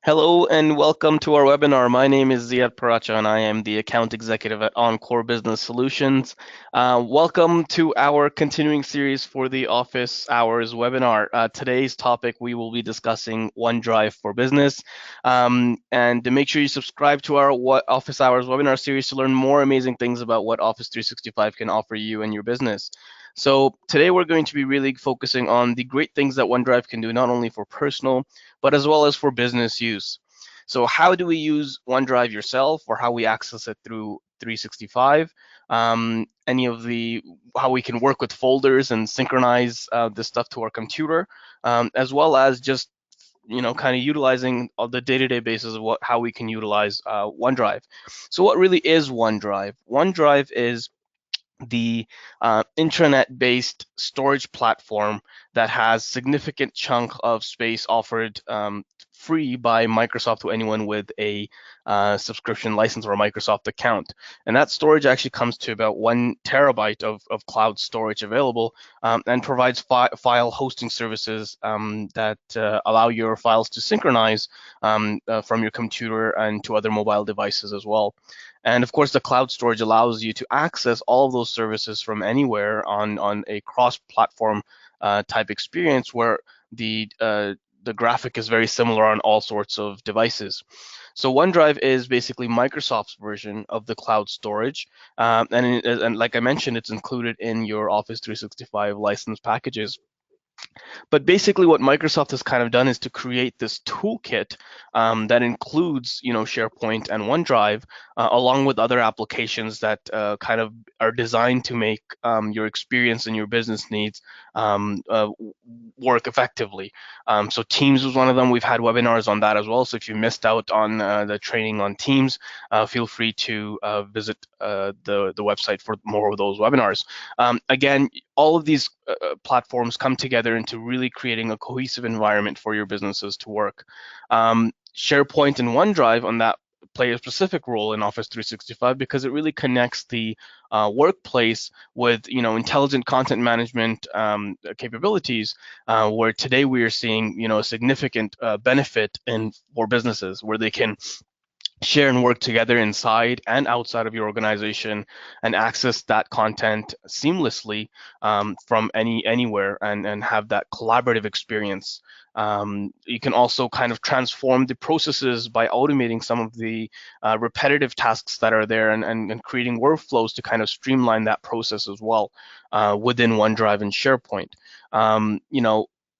Hello and welcome to our webinar. My name is Ziad Paracha and I am the account executive at Encore Business Solutions. Welcome to our continuing series for the Office Hours webinar. Today's topic, we will be discussing OneDrive for Business. And to make sure you subscribe to our Office Hours webinar series to learn more amazing things about what Office 365 can offer you and your business. So today we're going to be really focusing on the great things that OneDrive can do, not only for personal, but as well as for business use. So how do we use OneDrive yourself, or how we access it through 365? Any of the how we can work with folders and synchronize this stuff to our computer, as well as just kind of utilizing on the day-to-day basis of how we can utilize OneDrive. So what really is OneDrive? OneDrive is the intranet-based storage platform that has significant chunk of space offered free by Microsoft to anyone with a subscription license or a Microsoft account. And that storage actually comes to about 1 terabyte of cloud storage available, and provides file hosting services that allow your files to synchronize from your computer and to other mobile devices as well. And of course, the cloud storage allows you to access all of those services from anywhere on a cross-platform type experience where the graphic is very similar on all sorts of devices. So OneDrive is basically Microsoft's version of the cloud storage, and like I mentioned, it's included in your Office 365 license packages. But basically, what Microsoft has kind of done is to create this toolkit that includes, SharePoint and OneDrive, along with other applications that kind of are designed to make your experience and your business needs work effectively. So Teams was one of them. We've had webinars on that as well. So if you missed out on the training on Teams, feel free to visit the website for more of those webinars. Again, all of these platforms come together into really creating a cohesive environment for your businesses to work. SharePoint and OneDrive on that play a specific role in Office 365 because it really connects the workplace with intelligent content management capabilities, where today we are seeing a significant benefit in for businesses where they can share and work together inside and outside of your organization and access that content seamlessly from anywhere and have that collaborative experience. You can also kind of transform the processes by automating some of the repetitive tasks that are there and creating workflows to kind of streamline that process as well within OneDrive and SharePoint.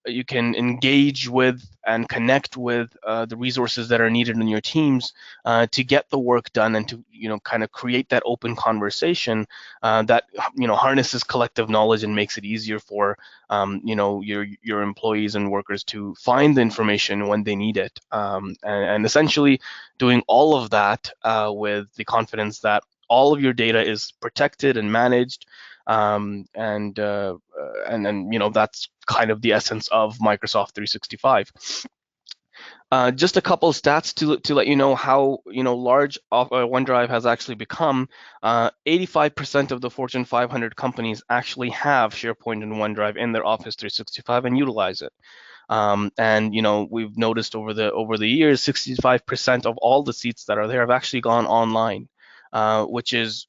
You can engage with and connect with the resources that are needed in your teams to get the work done and to kind of create that open conversation that harnesses collective knowledge and makes it easier for your employees and workers to find the information when they need it, and essentially doing all of that with the confidence that all of your data is protected and managed, and then that's kind of the essence of Microsoft 365. Just a couple of stats to let you know how large OneDrive has actually become. 85% of the Fortune 500 companies actually have SharePoint and OneDrive in their Office 365 and utilize it. And we've noticed over the years, 65% of all the seats that are there have actually gone online, which is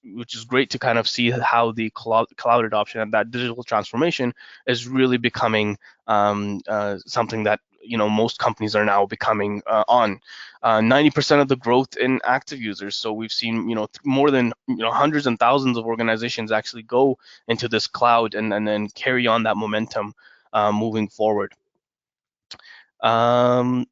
great to kind of see how the cloud adoption and that digital transformation is really becoming something that most companies are now becoming on. 90% of the growth in active users. So we've seen more than hundreds and thousands of organizations actually go into this cloud and then carry on that momentum moving forward. So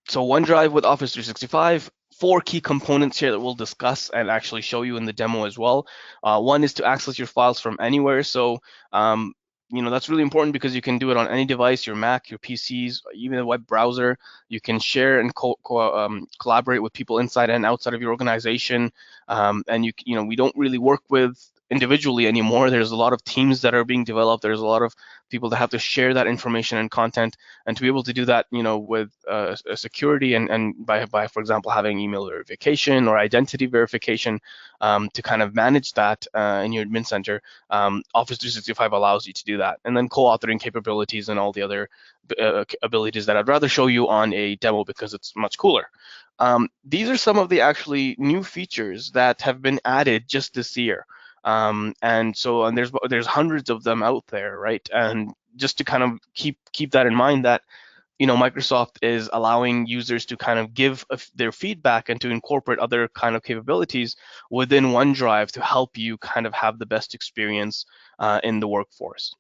OneDrive with Office 365, 4 key components here that we'll discuss and actually show you in the demo as well. One is to access your files from anywhere. So that's really important because you can do it on any device, your Mac, your PCs, even a web browser. You can share and collaborate with people inside and outside of your organization. And we don't really work with individually anymore. There's a lot of teams that are being developed. There's a lot of people that have to share that information and content, and to be able to do that, with security and by for example having email verification or identity verification, to kind of manage that in your admin center. Office 365 allows you to do that, and then co-authoring capabilities and all the other abilities that I'd rather show you on a demo because it's much cooler. These are some of the actually new features that have been added just this year. And there's hundreds of them out there, right? And just to kind of keep that in mind, that Microsoft is allowing users to kind of give their feedback and to incorporate other kind of capabilities within OneDrive to help you kind of have the best experience in the workforce.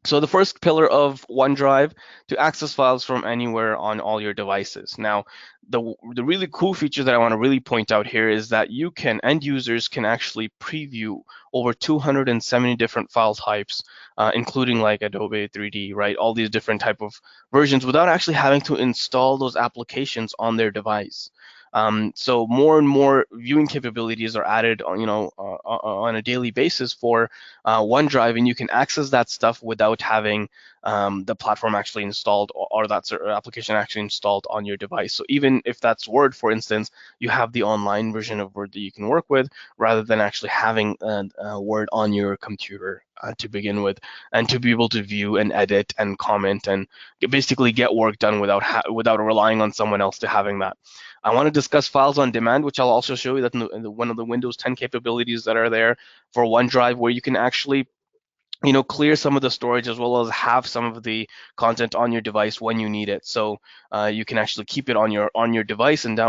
So the first pillar of OneDrive, to access files from anywhere on all your devices. Now, the really cool feature that I want to really point out here is that end users can actually preview over 270 different file types, including like Adobe 3D, right? All these different type of versions without actually having to install those applications on their device. So more and more viewing capabilities are added on a daily basis for OneDrive, and you can access that stuff without having the platform actually installed, or that application actually installed on your device. So even if that's Word, for instance, you have the online version of Word that you can work with, rather than actually having Word on your computer to begin with, and to be able to view and edit and comment and basically get work done without relying on someone else to having that. I want to discuss files on demand, which I'll also show you that in one of the Windows 10 capabilities that are there for OneDrive, where you can actually clear some of the storage as well as have some of the content on your device when you need it. So you can actually keep it on your device and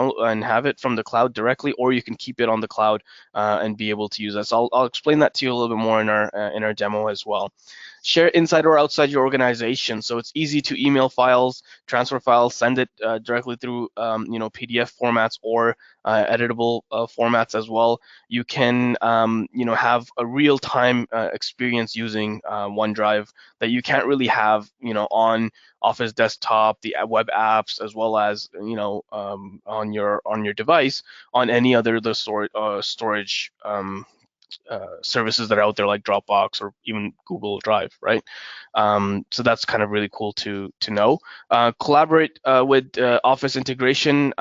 have it from the cloud directly, or you can keep it on the cloud and be able to use that. So I'll explain that to you a little bit more in our demo as well. Share inside or outside your organization. So it's easy to email files, transfer files, send it directly through PDF formats or editable formats as well. You can have a real-time experience using OneDrive that you can't really have on Office desktop, the web apps, as well as on your device on any other the storage services that are out there like Dropbox or even Google Drive, right? So that's kind of really cool to know. Collaborate with Office integration.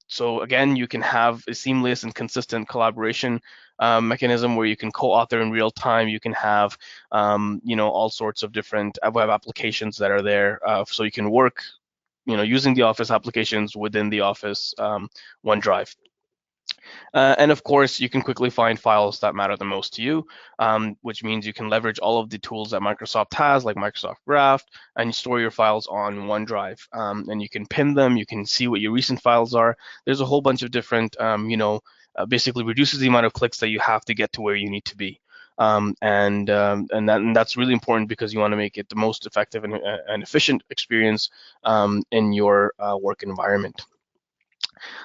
So again, you can have a seamless and consistent collaboration mechanism where you can co-author in real time. You can have all sorts of different web applications that are there, so you can work using the Office applications within the Office OneDrive. And of course, you can quickly find files that matter the most to you, which means you can leverage all of the tools that Microsoft has, like Microsoft Graph, and you store your files on OneDrive. And you can pin them, you can see what your recent files are. There's a whole bunch of different, basically reduces the amount of clicks that you have to get to where you need to be. And that's really important because you want to make it the most effective and efficient experience in your work environment.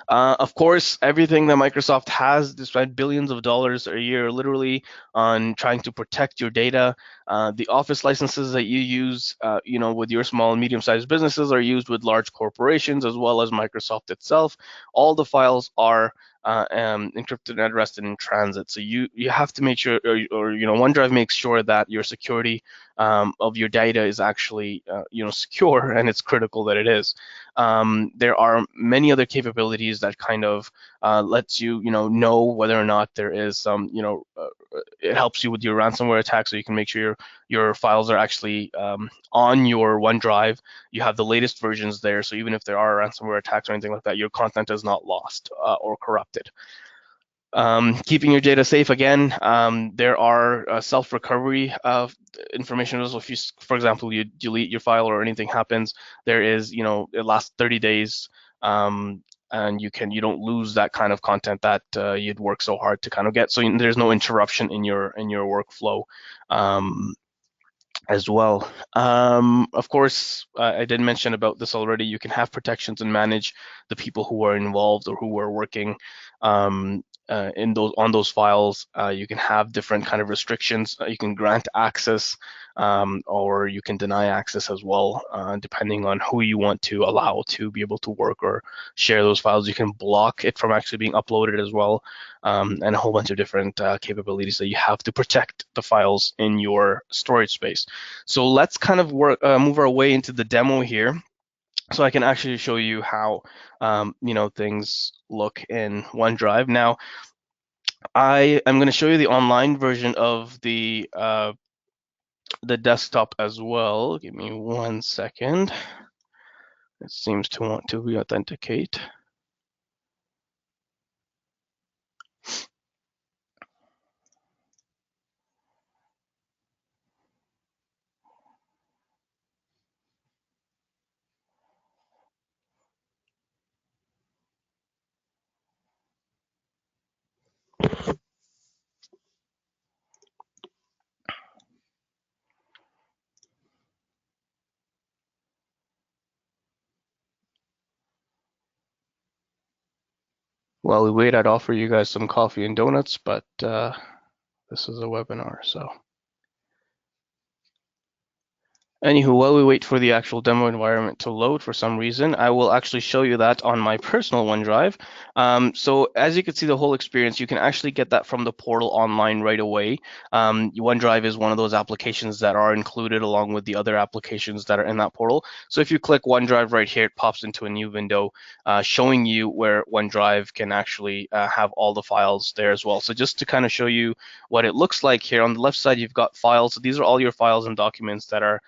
Of course, everything that Microsoft has, they spend billions of dollars a year literally on trying to protect your data. The Office licenses that you use, with your small and medium-sized businesses are used with large corporations as well as Microsoft itself. All the files are encrypted and addressed in transit. So you have to make sure, or OneDrive makes sure that your security of your data is actually secure, and it's critical that it is. There are many other capabilities that kind of lets you know whether or not there is some it helps you with your ransomware attack, so you can make sure your files are actually on your OneDrive. You have the latest versions there, so even if there are ransomware attacks or anything like that, your content is not lost or corrupted. Keeping your data safe, again, there are self-recovery information. So if you, for example, you delete your file or anything happens, there is, it lasts 30 days, and you don't lose that kind of content that you'd work so hard to kind of get. So there's no interruption in your workflow. As well. Of course, I did mention about this already. You can have protections and manage the people who are involved or who are working on those files. You can have different kind of restrictions. You can grant access, or you can deny access as well, depending on who you want to allow to be able to work or share those files. You can block it from actually being uploaded as well, and a whole bunch of different capabilities that you have to protect the files in your storage space. So let's kind of move our way into the demo here, so I can actually show you how things look in OneDrive. Now, I am going to show you the online version of the desktop as well. Give me 1 second. It seems to want to re-authenticate. While we wait, I'd offer you guys some coffee and donuts, but this is a webinar, so. Anywho, while we wait for the actual demo environment to load for some reason, I will actually show you that on my personal OneDrive. So as you can see, the whole experience, you can actually get that from the portal online right away. OneDrive is one of those applications that are included along with the other applications that are in that portal. So if you click OneDrive right here, it pops into a new window showing you where OneDrive can actually have all the files there as well. So just to kind of show you what it looks like here, on the left side, you've got files. So these are all your files and documents that are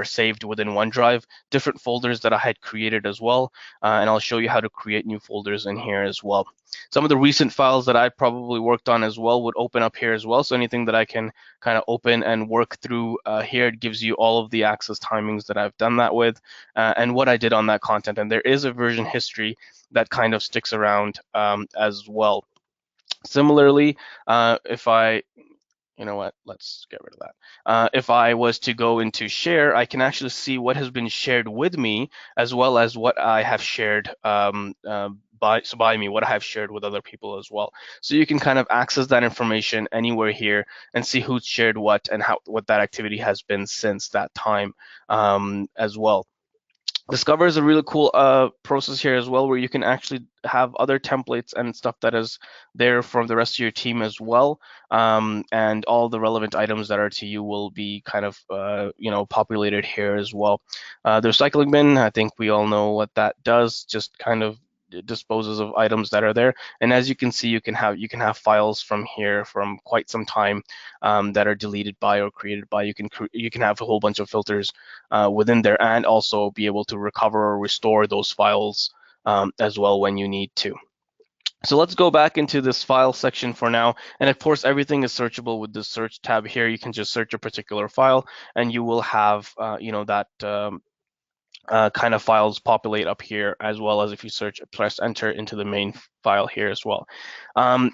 saved within OneDrive, different folders that I had created as well, and I'll show you how to create new folders in here as well. Some of the recent files that I probably worked on as well would open up here as well, so anything that I can kind of open and work through here, it gives you all of the access timings that I've done that with, and what I did on that content. And there is a version history that kind of sticks around as well. Similarly, if I you know what, let's get rid of that. If I was to go into share, I can actually see what has been shared with me, as well as what I have shared by me, what I have shared with other people as well. So you can kind of access that information anywhere here and see who's shared what and what that activity has been since that time as well. Discover is a really cool process here as well, where you can actually have other templates and stuff that is there from the rest of your team as well, and all the relevant items that are to you will be kind of populated here as well. The recycling bin, I think we all know what that does, just kind of disposes of items that are there. And as you can see, you can have files from here from quite some time that are deleted by or created by. You can have a whole bunch of filters within there, and also be able to recover or restore those files as well when you need to. So let's go back into this file section for now. And of course, everything is searchable with the search tab here. You can just search a particular file and you will have, that kind of files populate up here, as well as if you press enter into the main file here as well.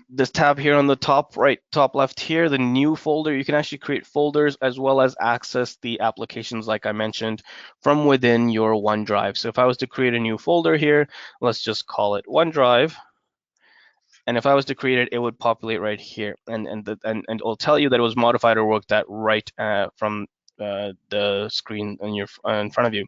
This tab here on the top left here, the new folder, you can actually create folders as well as access the applications like I mentioned from within your OneDrive. So if I was to create a new folder here, let's just call it OneDrive. And if I was to create it, it would populate right here, and it'll tell you that it was modified or worked at right from the screen in front of you.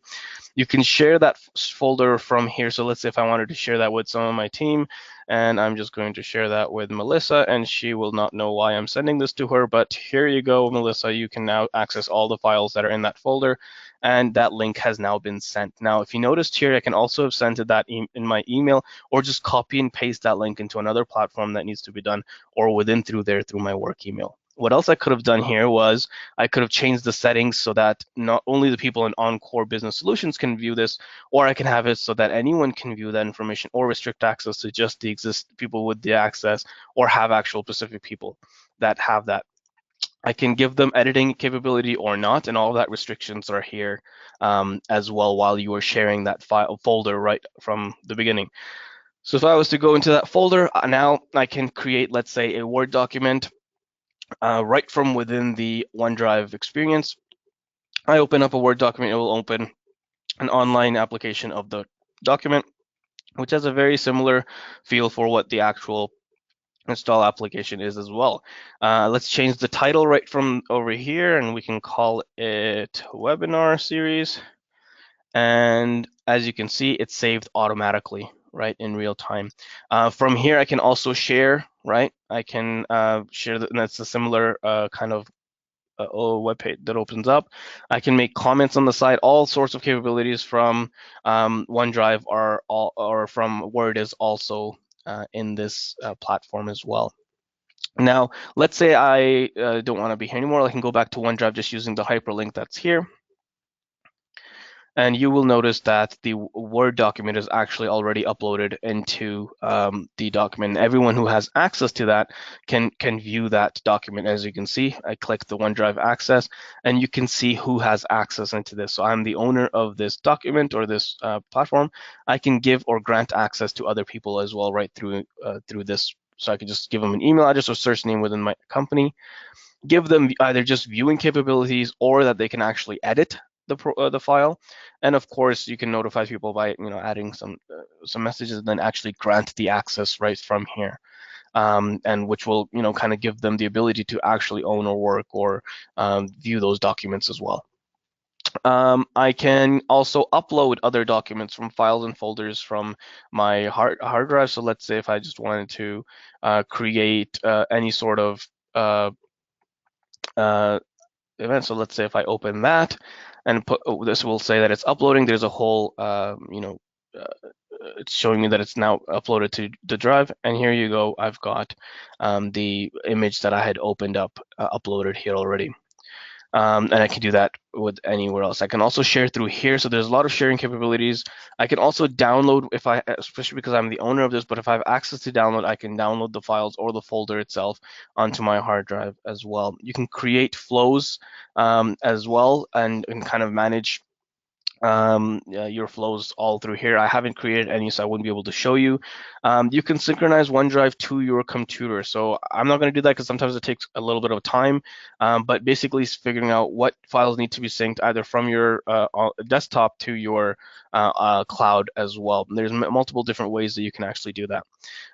You can share that folder from here. So let's say if I wanted to share that with some of my team, and I'm just going to share that with Melissa, and she will not know why I'm sending this to her, but here you go, Melissa, you can now access all the files that are in that folder, and that link has now been sent. Now, if you noticed here, I can also have sent that in my email, or just copy and paste that link into another platform that needs to be done, or through my work email. What else I could have done here was I could have changed the settings so that not only the people in Encore Business Solutions can view this, or I can have it so that anyone can view that information, or restrict access to just the people with the access, or have actual specific people that have that. I can give them editing capability or not, and all of that restrictions are here as well while you are sharing that folder right from the beginning. So if I was to go into that folder, now I can create, let's say, a Word document right from within the OneDrive experience. I open up a Word document, it will open an online application of the document, which has a very similar feel for what the actual install application is as well. Let's change the title right from over here, and we can call it webinar series. And as you can see, it's saved automatically, right, in real time. From here, I can also share, right? I can share, and that's a similar kind of web page that opens up. I can make comments on the site. All sorts of capabilities from OneDrive or from Word is also in this platform as well. Now, let's say I don't want to be here anymore. I can go back to OneDrive just using the hyperlink that's here. And you will notice that the Word document is actually already uploaded into the document. Everyone who has access to that can view that document. As you can see, I click the OneDrive Access, and you can see who has access into this. So I'm the owner of this document or this platform. I can give or grant access to other people as well, right through this. So I can just give them an email address or search name within my company, give them either just viewing capabilities or that they can actually edit the file, and of course you can notify people by adding some messages and then actually grant the access right from here, and which will kind of give them the ability to actually own or work or view those documents as well. I can also upload other documents from files and folders from my hard drive. So let's say if I just wanted to create any sort of uh, event. So let's say if I open that and put this will say that it's uploading. There's a whole, it's showing me that it's now uploaded to the drive. And here you go. I've got the image that I had opened up uploaded here already. And I can do that with anywhere else. I can also share through here. So there's a lot of sharing capabilities. I can also download if I, especially because I'm the owner of this, but if I have access to download, I can download the files or the folder itself onto my hard drive as well. You can create flows as well and kind of manage your flows all through here. I haven't created any, so I wouldn't be able to show you. You can synchronize OneDrive to your computer. So I'm not going to do that because sometimes it takes a little bit of time, but basically it's figuring out what files need to be synced either from your desktop to your cloud as well. There's multiple different ways that you can actually do that.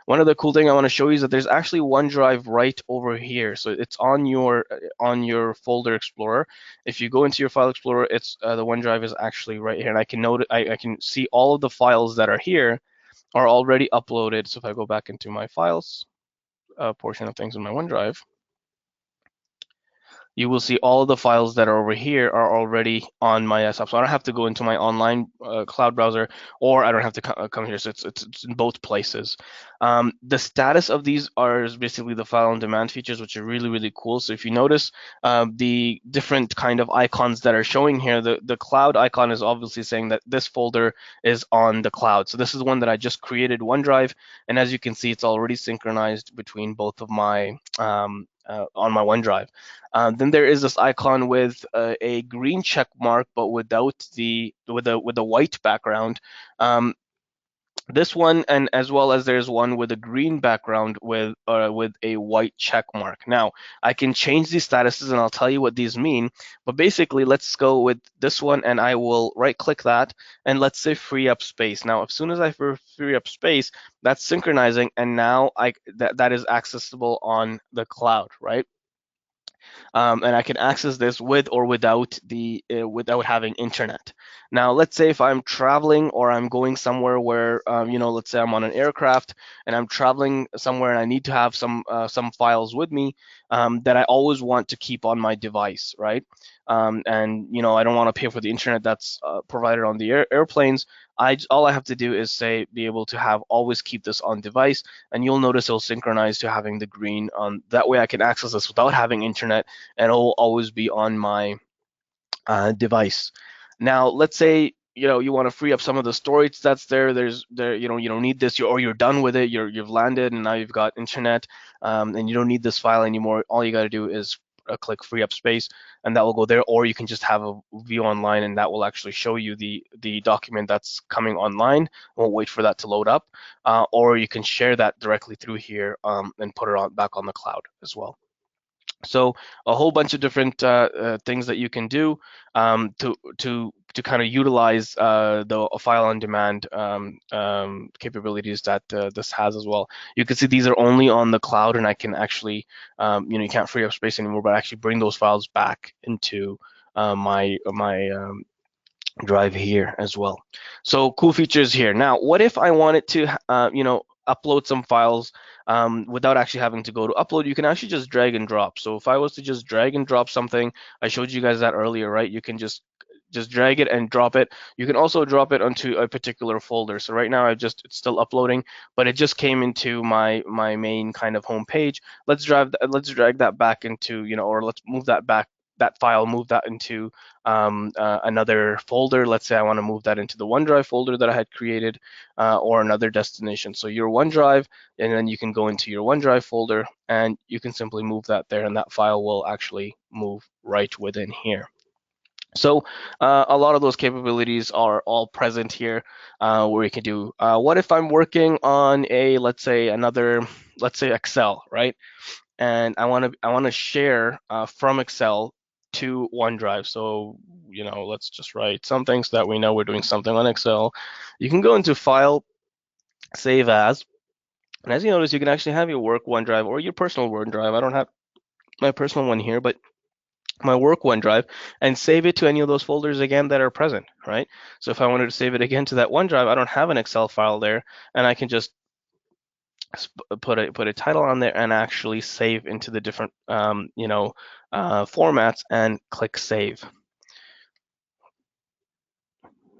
One of the cool thing I want to show you is that there's actually OneDrive right over here. So it's on your folder explorer. If you go into your file explorer, it's the OneDrive is actually right here, and I can note I can see all of the files that are here are already uploaded. So if I go back into my files portion of things in my OneDrive, you will see all of the files that are over here are already on my desktop. So I don't have to go into my online cloud browser, or I don't have to come here. So it's in both places. The status of these are basically the file on demand features, which are really, really cool. So if you notice the different kind of icons that are showing here, the cloud icon is obviously saying that this folder is on the cloud. So this is one that I just created, OneDrive. And as you can see, it's already synchronized between both of my on my OneDrive. Then there is this icon with a green check mark, but without with a white background. This one, and as well as there's one with a green background with a white check mark. Now I can change these statuses, and I'll tell you what these mean. But basically, let's go with this one, and I will right-click that, and let's say free up space. Now, as soon as I free up space, that's synchronizing, and now that is accessible on the cloud, right? And I can access this with or without without having internet. Now, let's say if I'm traveling or I'm going somewhere where let's say I'm on an aircraft and I'm traveling somewhere and I need to have some files with me that I always want to keep on my device, right? And I don't want to pay for the internet that's provided on the airplanes. All I have to do is say be able to have always keep this on device, and you'll notice it'll synchronize to having the green on. That way I can access this without having internet, and it'll always be on my device. Now, let's say you want to free up some of the storage that's there. You don't need this, or you're done with it. You've landed, and now you've got internet, and you don't need this file anymore. All you got to do is click free up space, and that will go there. Or you can just have a view online, and that will actually show you the document that's coming online. Won't wait for that to load up. Or you can share that directly through here and put it on back on the cloud as well. So a whole bunch of different things that you can do to kind of utilize the file on demand capabilities that this has as well. You can see these are only on the cloud, and I can actually, you can't free up space anymore, but actually bring those files back into my drive here as well. So cool features here. Now, what if I wanted to, upload some files without actually having to go to upload? You can actually just drag and drop. So if I was to just drag and drop something, I showed you guys that earlier, right? You can just drag it and drop it. You can also drop it onto a particular folder. So right now it's still uploading, but it just came into my main kind of home page. Let's drag that back into, or let's move that back, that file, move that into another folder. Let's say I want to move that into the OneDrive folder that I had created, or another destination. So your OneDrive, and then you can go into your OneDrive folder and you can simply move that there, and that file will actually move right within here. So a lot of those capabilities are all present here, where you can do, what if I'm working on let's say Excel, right? And I want to share from Excel to OneDrive. So, let's just write something so that we know we're doing something on Excel. You can go into File, Save As, and as you notice, you can actually have your work OneDrive or your personal OneDrive. I don't have my personal one here, but my work OneDrive, and save it to any of those folders again that are present, right? So if I wanted to save it again to that OneDrive, I don't have an Excel file there, and I can just put a title on there and actually save into the different formats and click save.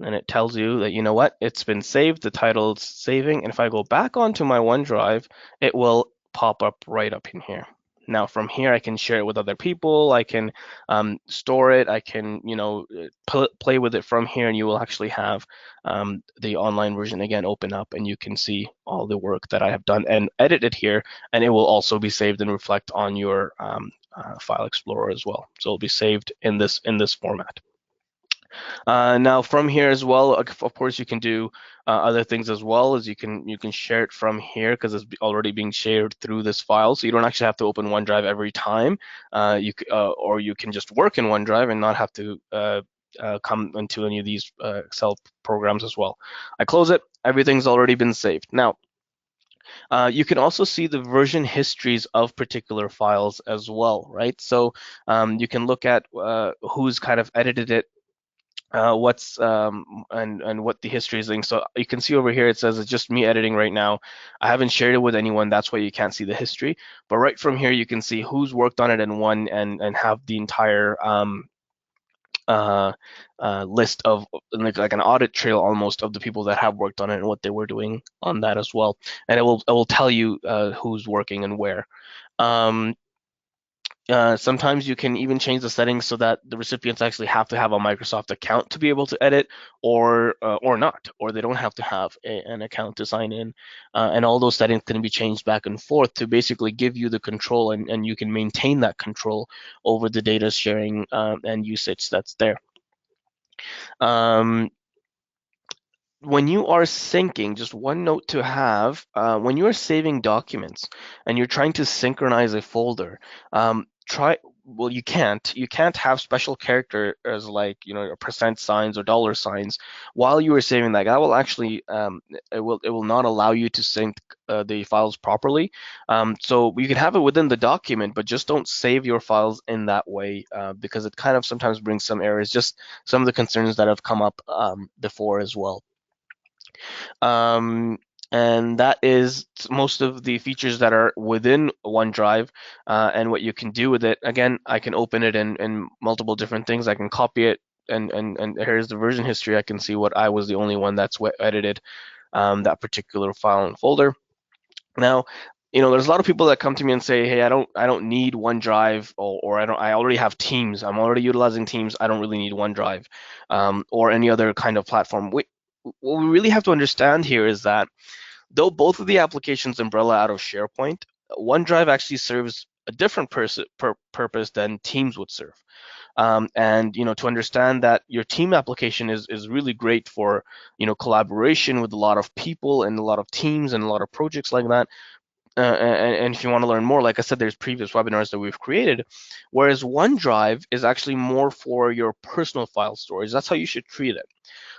And it tells you that, it's been saved, the title's saving, and if I go back onto my OneDrive, it will pop up right up in here. Now from here, I can share it with other people, I can store it, I can play with it from here, and you will actually have the online version again open up, and you can see all the work that I have done and edited here, and it will also be saved and reflect on your File Explorer as well. So it'll be saved in this format. Now from here as well, of course, you can do other things as well, as you can share it from here because it's already being shared through this file. So you don't actually have to open OneDrive every time. Or you can just work in OneDrive and not have to come into any of these Excel programs as well. I close it. Everything's already been saved. Now, you can also see the version histories of particular files as well, right? So you can look at who's kind of edited it, what's and what the history is. So you can see over here it says it's just me editing right now. I haven't shared it with anyone, that's why you can't see the history. But right from here you can see who's worked on it and when, and have the entire list of like an audit trail almost of the people that have worked on it and what they were doing on that as well. And it will tell you who's working and where. Sometimes you can even change the settings so that the recipients actually have to have a Microsoft account to be able to edit, or not, or they don't have to have an account to sign in. And all those settings can be changed back and forth to basically give you the control, and you can maintain that control over the data sharing and usage that's there. When you are syncing, just one note to have, when you are saving documents and you're trying to synchronize a folder, you can't have special characters like percent signs or dollar signs while you are saving that. That will actually it will not allow you to sync the files properly. So you can have it within the document, but just don't save your files in that way, because it kind of sometimes brings some errors. Just some of the concerns that have come up before as well. And that is most of the features that are within OneDrive, and what you can do with it. Again, I can open it in multiple different things. I can copy it, and here's the version history. I can see what I was the only one that's edited that particular file and folder. Now, there's a lot of people that come to me and say, "Hey, I don't need OneDrive, or I already have Teams. I'm already utilizing Teams. I don't really need OneDrive, or any other kind of platform." What we really have to understand here is that though both of the applications umbrella out of SharePoint, OneDrive actually serves a different purpose than Teams would serve. And to understand that your team application is really great for collaboration with a lot of people and a lot of teams and a lot of projects like that. And if you want to learn more, like I said, there's previous webinars that we've created. Whereas OneDrive is actually more for your personal file storage. That's how you should treat it.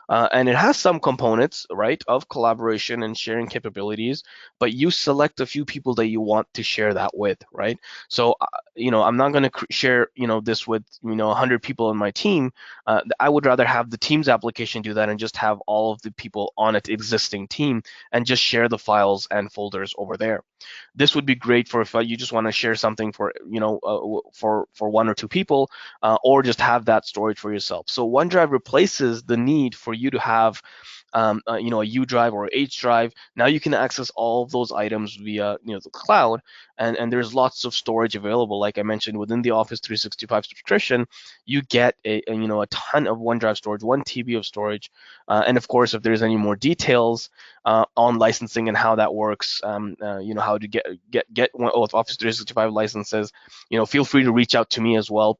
And it has some components, right, of collaboration and sharing capabilities, but you select a few people that you want to share that with, right? So, I'm not going to share, this with, 100 people in my team. I would rather have the Teams application do that and just have all of the people on its existing team and just share the files and folders over there. This would be great for if you just want to share something for for one or two people, or just have that storage for yourself. So OneDrive replaces the need for you to have a U drive or H drive. Now you can access all of those items via the cloud, and there's lots of storage available. Like I mentioned, within the Office 365 subscription, you get a ton of OneDrive storage, 1 TB of storage, and of course, if there's any more details on licensing and how that works, how to get one of Office 365 licenses, feel free to reach out to me as well,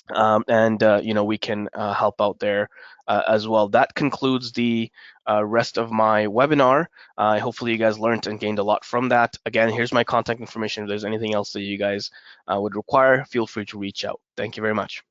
and we can help out there as well. That concludes the rest of my webinar. Hopefully you guys learned and gained a lot from that. Again, here's my contact information. If there's anything else that you guys would require, feel free to reach out. Thank you very much.